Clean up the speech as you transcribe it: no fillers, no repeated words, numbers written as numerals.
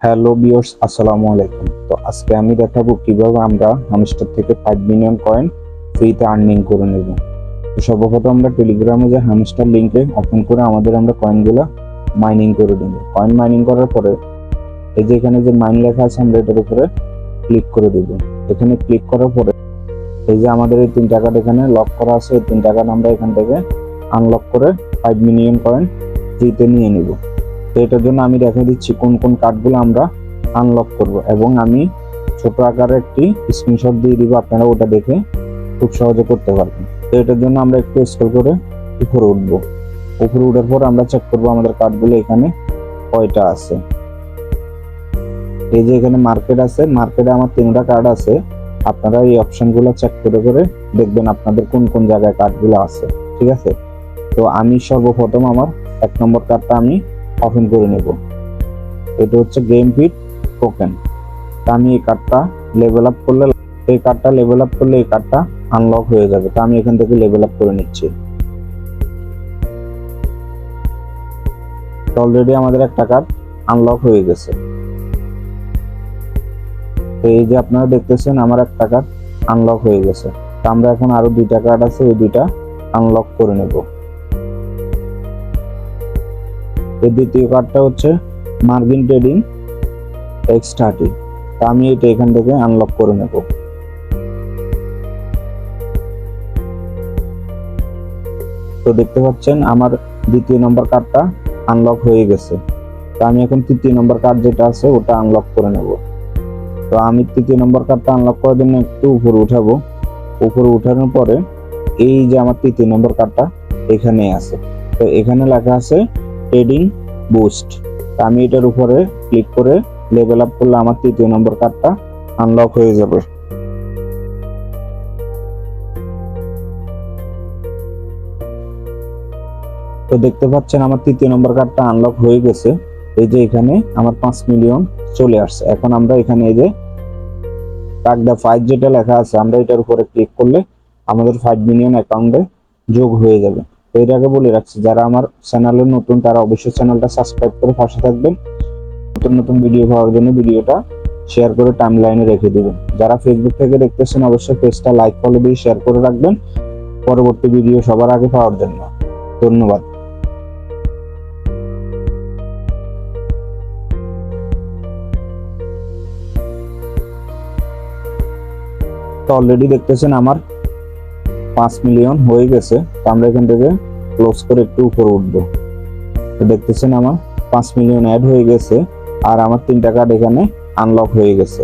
Hello viewers, আসসালামু আলাইকুম। তো আজকে আমি দেখাবো কিভাবে আমরা হামস্টার থেকে 5 মিলিয়ন কয়েন ফ্রিতে আর্নিং করে নেব। তো সর্বপ্রথম আমরা টেলিগ্রামে যে হামস্টার লিংকে ওপেন করে আমরা কয়েনগুলো মাইনিং করে দেব। কয়েন মাইনিং করার পরে এই যে এখানে যে মাইন লেখা আছে আমরা এটার উপরে ক্লিক করে দেব। এখানে ক্লিক করার পরে এই যে আমাদের এই 3 টাকাটা এখানে লক করা আছে, এই 3 টাকাটা আমরা এখান থেকে আনলক করে 5 মিলিয়ন কয়েন ফ্রিতে নিয়ে নেব। তো এটার জন্য আমি দেখা দিচ্ছি কোন কোন কার্ডগুলো আমরা আনলক করব এবং আমি ছোট আকারে একটি স্ক্রিনশট দিয়ে দিব, আপনারা ওটা দেখে খুব সহজে করতে পারবেন। তো এটার জন্য আমরা একটু স্ক্রল করে উপরে উঠব। উপরে উঠার পর আমরা চেক করব আমাদের কার্ডগুলো এখানে কয়টা আছে। এই যে এখানে মার্কেট আছে, মার্কেটে আমার 3টা কার্ড আছে। আপনারা এই অপশনগুলো চেক করে করে দেখবেন আপনাদের কোন কোন জায়গায় কার্ডগুলো আছে, ঠিক আছে। তো আমি সর্বপ্রথম আমার 1 নম্বর কার্ডটা আমি ওপেন করে নেব। এটা হচ্ছে গেম পিট টোকেন। আমি এই কার্ডটা লেভেল আপ করলে এই কার্ডটা আনলক হয়ে যাবে। তো আমি এখান থেকে লেভেল আপ করে নিচ্ছি। তো অলরেডি আমাদের একটা কার্ড আনলক হয়ে গেছে। তো এই যে আপনারা দেখতেছেন আমার একটা কার্ড আনলক হয়ে গেছে। তো আমরা এখন আরো 2টা কার্ড আছে, ওই 2টা আনলক করে নেব। এই দ্বিতীয় কার্ডটা হচ্ছে মার্জিন ট্রেডিং X30। তো আমি এটা এখান থেকে আনলক করে নেব। তো দেখতে পাচ্ছেন আমার 2য় নম্বর কার্ডটা আনলক হয়ে গেছে। তো আমি এখন 3য় নম্বর কার্ড যেটা আছে ওটা আনলক করে নেব। তো আমি 3য় নম্বর কার্ডটা আনলক করার জন্য একটু উপরে উঠাবো। উপরে উঠানোর পরে এই যে আমার 3য় নম্বর কার্ডটা এখানে আছে। তো এখানে লেখা আছে ট্রেডিং বুস্ট। তো আমি এটার উপরে ক্লিক করে লেভেল আপ করলে আমার 3য় নম্বর কার্ডটা আনলক হয়ে যাবে। তো দেখতে পাচ্ছেন আমার 3য় নম্বর কার্ডটা আনলক হয়ে গেছে। এই যে এখানে আমার 5 মিলিয়ন চলে আসছে। এখন আমরা এখানে এই যে টাক দা 5 যেটা লেখা আছে আমরা এটার উপরে ক্লিক করলে আমাদের 5 মিলিয়ন অ্যাকাউন্টে যোগ হয়ে যাবে। তো এর আগে বলে রাখছি, যারা আমার চ্যানেলে নতুন তারা অবশ্যই চ্যানেলটা সাবস্ক্রাইব করে পাশে থাকবেন। নতুন নতুন ভিডিও পাওয়ার জন্য ভিডিওটা শেয়ার করে টাইমলাইনে রেখে দিবেন। যারা ফেসবুক থেকে দেখতেছেন অবশ্যই পেজটা লাইক ফলো দিয়ে শেয়ার করে রাখবেন পরবর্তী ভিডিও সবার আগে পাওয়ার জন্য। ধন্যবাদ। তো অলরেডি দেখতেছেন আমার 5 মিলিয়ন হয়ে গেছে। তো আমরা এখান থেকে ক্লোজ করে একটু উপরে উঠবো। তো দেখতেছেন আমার 5 মিলিয়ন অ্যাড হয়ে গেছে আর আমার 3টা কার্ড এখানে আনলক হয়ে গেছে।